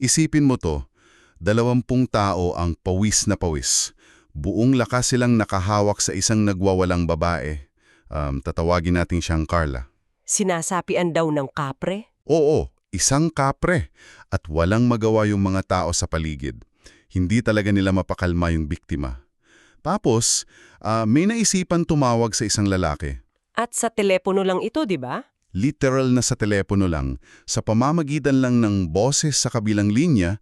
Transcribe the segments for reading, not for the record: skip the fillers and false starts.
Isipin mo to, 20 tao ang pawis na pawis. Buong lakas silang nakahawak sa isang nagwawalang babae. Tatawagin natin siyang Carla. Sinasapian daw ng kapre? Oo, isang kapre. At walang magawa yung mga tao sa paligid. Hindi talaga nila mapakalma yung biktima. Tapos, may naisipan tumawag sa isang lalaki. At sa telepono lang ito, di ba? Literal na sa telepono lang, sa pamamagitan lang ng boses sa kabilang linya,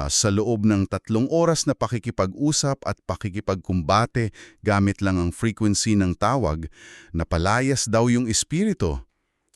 sa loob ng 3 oras na pakikipag-usap at pakikipagkumbate gamit lang ang frequency ng tawag, napalayas daw yung espiritu.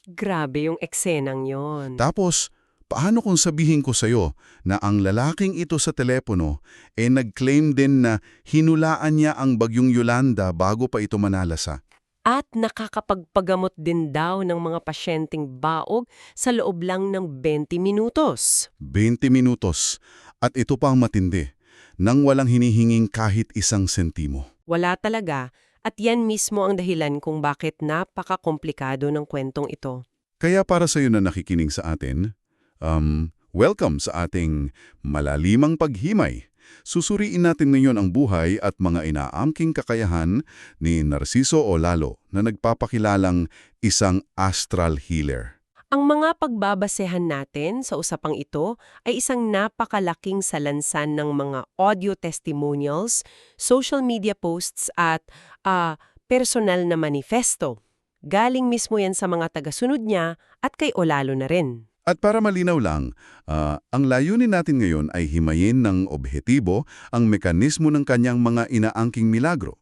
Grabe yung eksenang yon. Tapos, paano kung sabihin ko sa'yo na ang lalaking ito sa telepono nag-claim din na hinulaan niya ang bagyong Yolanda bago pa ito manalasa? At nakakapagpagamot din daw ng mga pasyenteng baog sa loob lang ng 20 minutos. 20 minutos. At ito pa ang matindi, nang walang hinihinging kahit isang sentimo. Wala talaga, at yan mismo ang dahilan kung bakit napakakomplikado ng kwentong ito. Kaya para sa iyo na nakikinig sa atin, welcome sa ating malalimang paghimay. Susuriin natin ngayon ang buhay at mga inaangking kakayahan ni Narciso Olalo na nagpapakilalang isang astral healer. Ang mga pagbabasehan natin sa usapang ito ay isang napakalaking salansan ng mga audio testimonials, social media posts at personal na manifesto. Galing mismo yan sa mga tagasunod niya at kay Olalo na rin. At para malinaw lang, ang layunin natin ngayon ay himayin ng objetibo ang mekanismo ng kanyang mga inaangking milagro.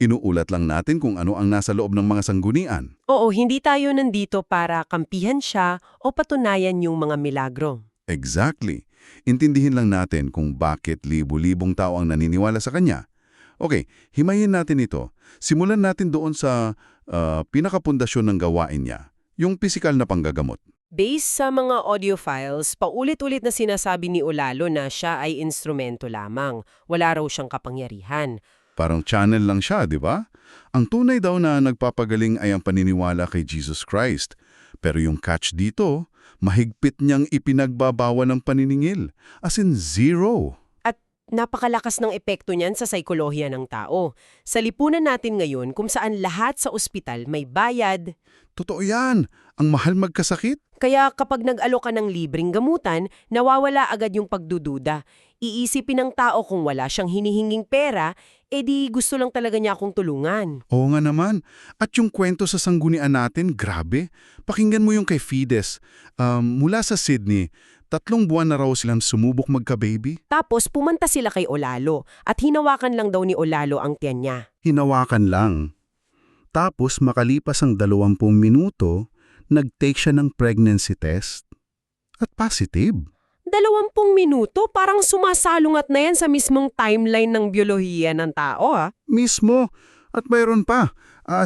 Inuulat lang natin kung ano ang nasa loob ng mga sanggunian. Oo, hindi tayo nandito para kampihan siya o patunayan yung mga milagro. Exactly. Intindihin lang natin kung bakit libu-libong tao ang naniniwala sa kanya. Okay, himayin natin ito. Simulan natin doon sa pinakapundasyon ng gawain niya, yung pisikal na panggagamot. Based sa mga audio files, paulit-ulit na sinasabi ni Olalo na siya ay instrumento lamang. Wala raw siyang kapangyarihan. Parang channel lang siya, di ba? Ang tunay daw na nagpapagaling ay ang paniniwala kay Jesus Christ. Pero yung catch dito, mahigpit niyang ipinagbabawal ng paniningil. As in zero. At napakalakas ng epekto niyan sa saikolohiya ng tao. Sa lipunan natin ngayon kung saan lahat sa ospital may bayad. Totoo yan. Ang mahal magkasakit. Kaya kapag nag-alok ka ng libreng gamutan, nawawala agad yung pagdududa. Iisipin ng tao kung wala siyang hinihinging pera, edi gusto lang talaga niya akong tulungan. Oo nga naman. At yung kwento sa sanggunian natin, grabe. Pakinggan mo yung kay Fides. Mula sa Sydney, 3 buwan na raw silang sumubok magka-baby. Tapos pumunta sila kay Olalo at hinawakan lang daw ni Olalo ang tiyan niya. Hinawakan lang. Tapos makalipas ang 20 minuto, nag-take siya ng pregnancy test at positive. 20 minuto? Parang sumasalungat na yan sa mismong timeline ng biyolohiya ng tao, ha? Mismo. At mayroon pa,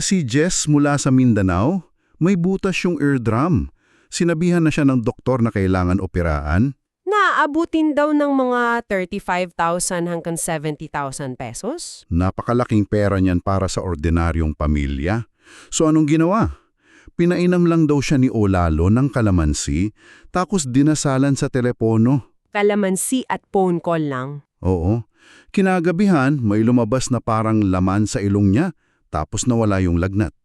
si Jess mula sa Mindanao, may butas yung eardrum. Sinabihan na siya ng doktor na kailangan operaan. Naaabutin daw ng mga 35,000 hanggang 70,000 pesos? Napakalaking pera niyan para sa ordinaryong pamilya. So anong ginawa? Pinainam lang daw siya ni Olalo ng kalamansi, tapos dinasalan sa telepono. Kalamansi at phone call lang. Oo. Kinagabihan, may lumabas na parang laman sa ilong niya, tapos nawala yung lagnat.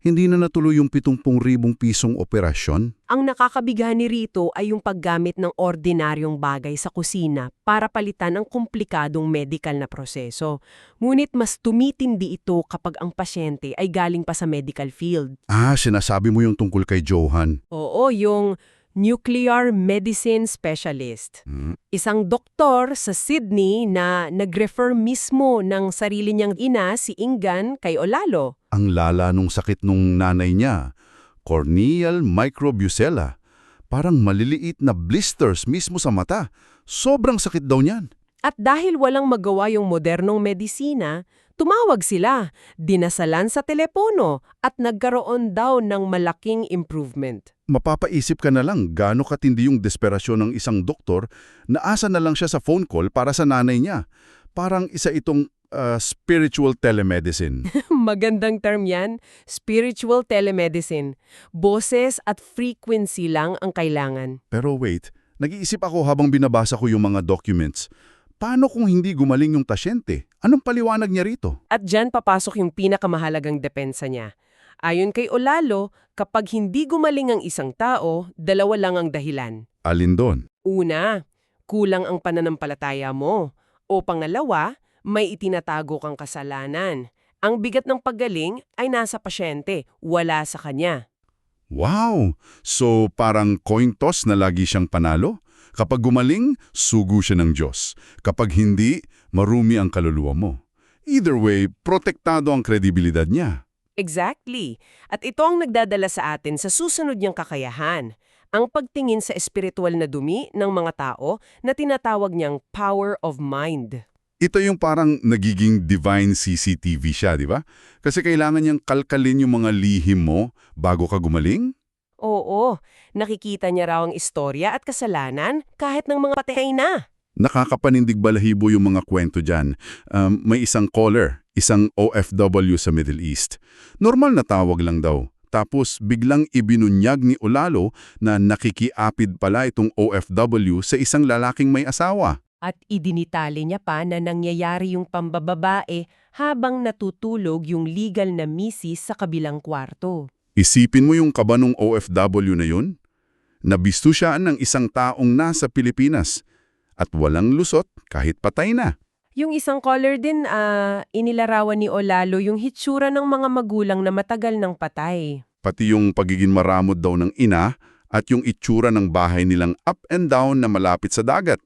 Hindi na natuloy yung 70,000 pisong operasyon. Ang nakakabigani rito ay yung paggamit ng ordinaryong bagay sa kusina para palitan ang komplikadong medical na proseso. Ngunit mas tumitindi ito kapag ang pasyente ay galing pa sa medical field. Sinasabi mo yung tungkol kay Johan. Oo, yung nuclear medicine specialist. Isang doktor sa Sydney na nag-refer mismo ng sarili niyang ina, si Ingan, kay Olalo. Ang lala nung sakit nung nanay niya, corneal microbucella. Parang maliliit na blisters mismo sa mata. Sobrang sakit daw niyan. At dahil walang magawa yung modernong medisina, tumawag sila, dinasalan sa telepono at nagkaroon daw ng malaking improvement. Mapapaisip ka na lang gaano katindi yung desperasyon ng isang doktor na asa na lang siya sa phone call para sa nanay niya. Parang isa itong spiritual telemedicine. Magandang term yan, spiritual telemedicine. Boses at frequency lang ang kailangan. Pero wait, Nag-iisip ako habang binabasa ko yung mga documents. Paano kung hindi gumaling yung pasyente? Anong paliwanag niya rito? At dyan papasok yung pinakamahalagang depensa niya. Ayon kay Olalo, kapag hindi gumaling ang isang tao, dalawa lang ang dahilan. Alin doon? Una, kulang ang pananampalataya mo. O pangalawa, may itinatago kang kasalanan. Ang bigat ng paggaling ay nasa pasyente, wala sa kanya. Wow! So parang coin toss na lagi siyang panalo? Kapag gumaling, sugo siya ng Diyos. Kapag hindi, marumi ang kaluluwa mo. Either way, protektado ang kredibilidad niya. Exactly. At ito ang nagdadala sa atin sa susunod niyang kakayahan. Ang pagtingin sa espiritual na dumi ng mga tao na tinatawag niyang power of mind. Ito yung parang nagiging divine CCTV siya, di ba? Kasi kailangan niyang kalkalin yung mga lihim mo bago ka gumaling? Oo, nakikita niya raw ang istorya at kasalanan kahit ng mga patay na. Nakakapanindig balahibo yung mga kwento dyan. May isang caller, isang OFW sa Middle East. Normal na tawag lang daw. Tapos biglang ibinunyag ni Olalo na nakikiapid pala itong OFW sa isang lalaking may asawa. At idinitali niya pa na nangyayari yung pambababae habang natutulog yung legal na misis sa kabilang kwarto. Isipin mo yung kaba ng OFW na yun? Nabisto siya ng isang taong nasa Pilipinas at walang lusot kahit patay na. Yung isang caller din, inilarawan ni Olalo yung hitsura ng mga magulang na matagal nang patay. Pati yung pagiging maramot daw ng ina at yung itsura ng bahay nilang up and down na malapit sa dagat.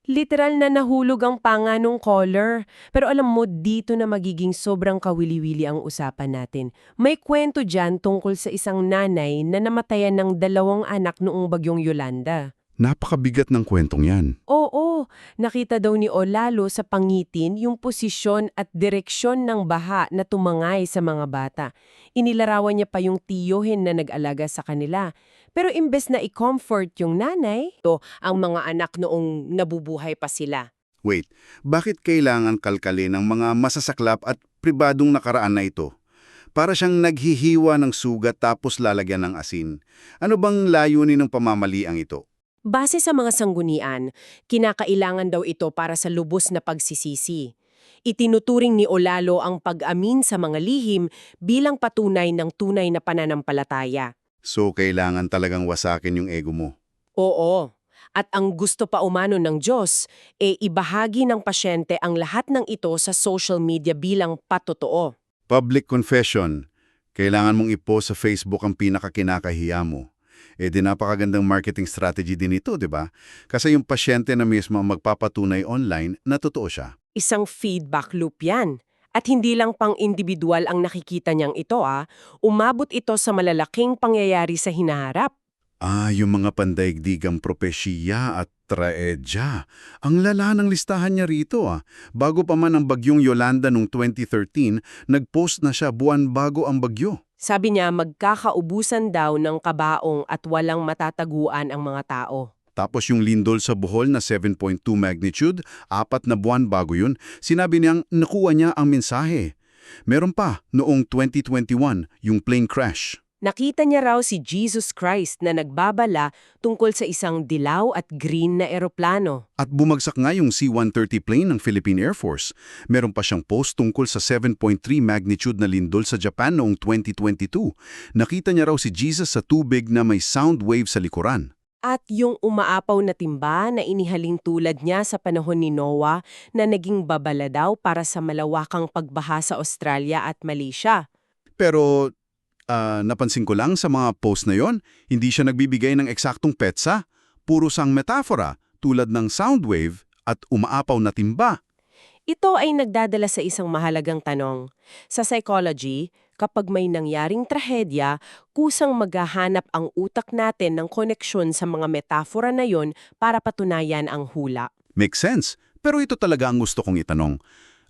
Literal na nahulog ang panga nung caller. Pero alam mo, dito na magiging sobrang kawili-wili ang usapan natin. May kwento dyan tungkol sa isang nanay na namatayan ng 2 anak noong bagyong Yolanda. Napakabigat ng kwentong yan. Oo, nakita daw ni Olalo sa pangitin yung posisyon at direksyon ng baha na tumangay sa mga bata. Inilarawan niya pa yung tiyohin na nag-alaga sa kanila. Pero imbes na i-comfort yung nanay, ang mga anak noong nabubuhay pa sila. Wait, bakit kailangan kalkalin ng mga masasaklap at pribadong nakaraan na ito? Para siyang naghihiwa ng sugat tapos lalagyan ng asin. Ano bang layunin ng pamamaliang ito? Base sa mga sanggunian, kinakailangan daw ito para sa lubos na pagsisisi. Itinuturing ni Olalo ang pag-amin sa mga lihim bilang patunay ng tunay na pananampalataya. So, kailangan talagang wasakin yung ego mo. Oo. At ang gusto pa umano ng Diyos, ibahagi ng pasyente ang lahat ng ito sa social media bilang patotoo. Public confession. Kailangan mong i-post sa Facebook ang pinakakinakahiya mo. Di napakagandang marketing strategy din ito, di ba? Kasi yung pasyente na mismo ang magpapatunay online na totoo siya. Isang feedback loop yan. At hindi lang pang individual ang nakikita niyang ito, umabot ito sa malalaking pangyayari sa hinaharap. Yung mga pandaigdigang propesya at traedya. Ang lala ng listahan niya rito, Bago pa man ang bagyong Yolanda noong 2013, nag-post na siya buwan bago ang bagyo. Sabi niya magkakaubusan daw ng kabaong at walang matataguan ang mga tao. Tapos yung lindol sa Bohol na 7.2 magnitude, 4 na buwan bago yun, sinabi niyang nakuha niya ang mensahe. Meron pa, noong 2021, yung plane crash. Nakita niya raw si Jesus Christ na nagbabala tungkol sa isang dilaw at green na eroplano. At bumagsak nga yung C-130 plane ng Philippine Air Force. Meron pa siyang post tungkol sa 7.3 magnitude na lindol sa Japan noong 2022. Nakita niya raw si Jesus sa tubig na may sound wave sa likuran. At yung umaapaw na timba na inihaling tulad niya sa panahon ni Noah na naging babala daw para sa malawakang pagbaha sa Australia at Malaysia. Pero napansin ko lang sa mga post na yon, hindi siya nagbibigay ng eksaktong petsa. Puro sang metafora tulad ng sound wave at umaapaw na timba. Ito ay nagdadala sa isang mahalagang tanong. Sa psychology, kapag may nangyaring trahedya, kusang maghahanap ang utak natin ng koneksyon sa mga metafora na yon para patunayan ang hula. Makes sense. Pero ito talaga ang gusto kong itanong.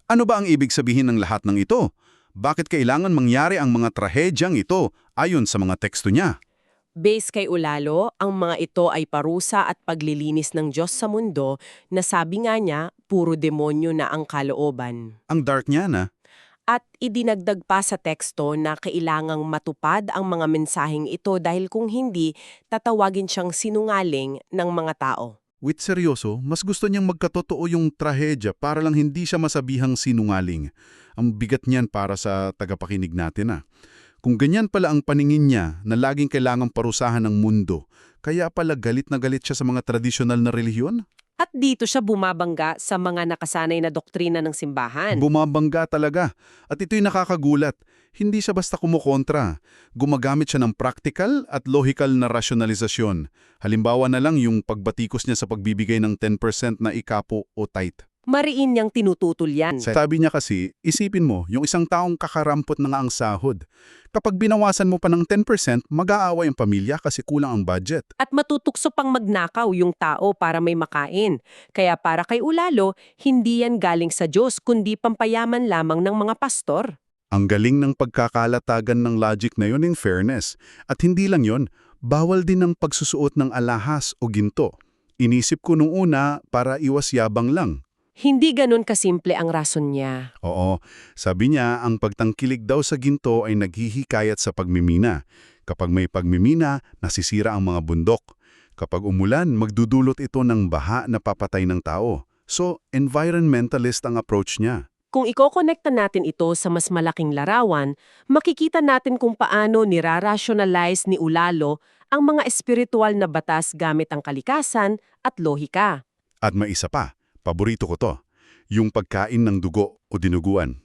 Ano ba ang ibig sabihin ng lahat ng ito? Bakit kailangan mangyari ang mga trahedyang ito ayon sa mga teksto niya? Base kay Olalo, ang mga ito ay parusa at paglilinis ng Diyos sa mundo na sabi nga niya, puro demonyo na ang kalooban. Ang dark niya na. At idinagdag pa sa teksto na kailangang matupad ang mga mensaheng ito dahil kung hindi, tatawagin siyang sinungaling ng mga tao. With seryoso, mas gusto niyang magkatotoo yung trahedya para lang hindi siya masabihang sinungaling. Ang bigat niyan para sa tagapakinig natin. Kung ganyan pala ang paningin niya na laging kailangang parusahan ng mundo, kaya pala galit na galit siya sa mga tradisyonal na relihiyon? At dito siya bumabangga sa mga nakasanay na doktrina ng simbahan. Bumabangga talaga. At ito'y nakakagulat. Hindi siya basta kumukontra. Gumagamit siya ng practical at logical na rasyonalisasyon. Halimbawa na lang yung pagbatikos niya sa pagbibigay ng 10% na ikapo o tithe. Mariin niyang tinututol yan. Sabi niya kasi, isipin mo, yung isang taong kakarampot na nga ang sahod. Kapag binawasan mo pa ng 10%, mag-aawa yung pamilya kasi kulang ang budget. At matutukso pang magnakaw yung tao para may makain. Kaya para kay Ulalo, hindi yan galing sa Diyos kundi pampayaman lamang ng mga pastor. Ang galing ng pagkakalatagan ng logic na yun in fairness. At hindi lang yon, bawal din ang pagsusuot ng alahas o ginto. Inisip ko nung una para iwas yabang lang. Hindi ganun kasimple ang rason niya. Oo, sabi niya ang pagtangkilik daw sa ginto ay naghihikayat sa pagmimina. Kapag may pagmimina, nasisira ang mga bundok. Kapag umulan, magdudulot ito ng baha na papatay ng tao. So, environmentalist ang approach niya. Kung iko-connecta natin ito sa mas malaking larawan, makikita natin kung paano nirarationalize ni Ulalo ang mga espiritual na batas gamit ang kalikasan at lohika. At may isa pa. Paborito ko to, yung pagkain ng dugo o dinuguan.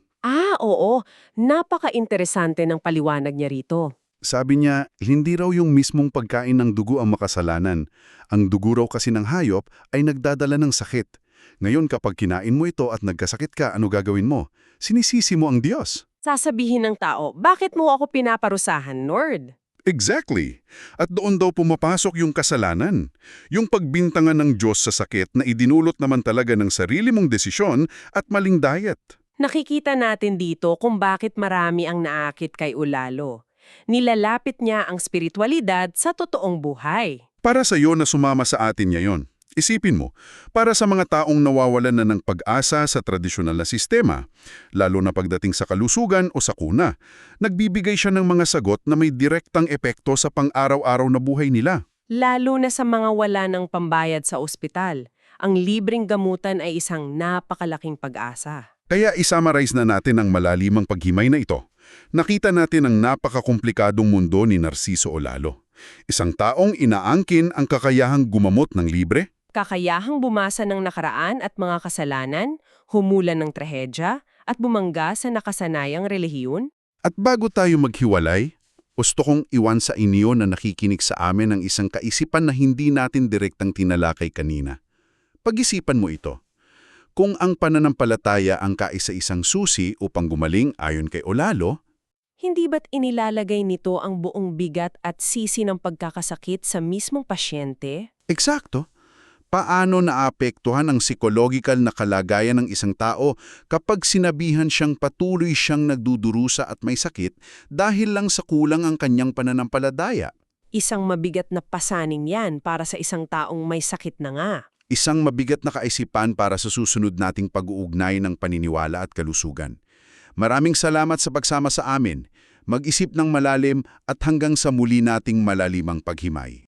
Oo. Napaka-interesante ng paliwanag niya rito. Sabi niya, hindi raw yung mismong pagkain ng dugo ang makasalanan. Ang dugo raw kasi ng hayop ay nagdadala ng sakit. Ngayon kapag kinain mo ito at nagkasakit ka, ano gagawin mo? Sinisisi mo ang Diyos. Sasabihin ng tao, bakit mo ako pinaparusahan, Lord? Exactly. At doon daw pumapasok yung kasalanan. Yung pagbintangan ng Diyos sa sakit na idinulot naman talaga ng sarili mong desisyon at maling diet. Nakikita natin dito kung bakit marami ang naakit kay Ulalo. Nilalapit niya ang spiritualidad sa totoong buhay. Para sa iyo na sumama sa atin ngayon, isipin mo, para sa mga taong nawawalan na ng pag-asa sa tradisyonal na sistema, lalo na pagdating sa kalusugan o sakuna, nagbibigay siya ng mga sagot na may direktang epekto sa pang-araw-araw na buhay nila. Lalo na sa mga wala ng pambayad sa ospital, ang libreng gamutan ay isang napakalaking pag-asa. Kaya isummarize na natin ang malalimang paghimay na ito. Nakita natin ang napakakomplikadong mundo ni Narciso Olalo. Isang taong inaangkin ang kakayahang gumamot ng libre, Kakayahang bumasa ng nakaraan at mga kasalanan, humulan ng trahedya, at bumangga sa nakasanayang relihiyon. at bago tayo maghiwalay, gusto kong iwan sa inyo na nakikinig sa amin ang isang kaisipan na hindi natin direktang tinalakay kanina. Pag-isipan mo ito. Kung ang pananampalataya ang kaisa-isang susi upang gumaling ayon kay Olalo, Hindi ba't inilalagay nito ang buong bigat at sisi ng pagkakasakit sa mismong pasyente? eksakto, paano naapektuhan ang psikologikal na kalagayan ng isang tao kapag sinabihan siyang patuloy siyang nagdudurusa at may sakit dahil lang sa kulang ang kanyang pananampalataya? Isang mabigat na pasaning yan para sa isang taong may sakit na nga. Isang mabigat na kaisipan para sa susunod nating pag-uugnay ng paniniwala at kalusugan. Maraming salamat sa pagsama sa amin. Mag-isip ng malalim at hanggang sa muli nating malalimang paghimay.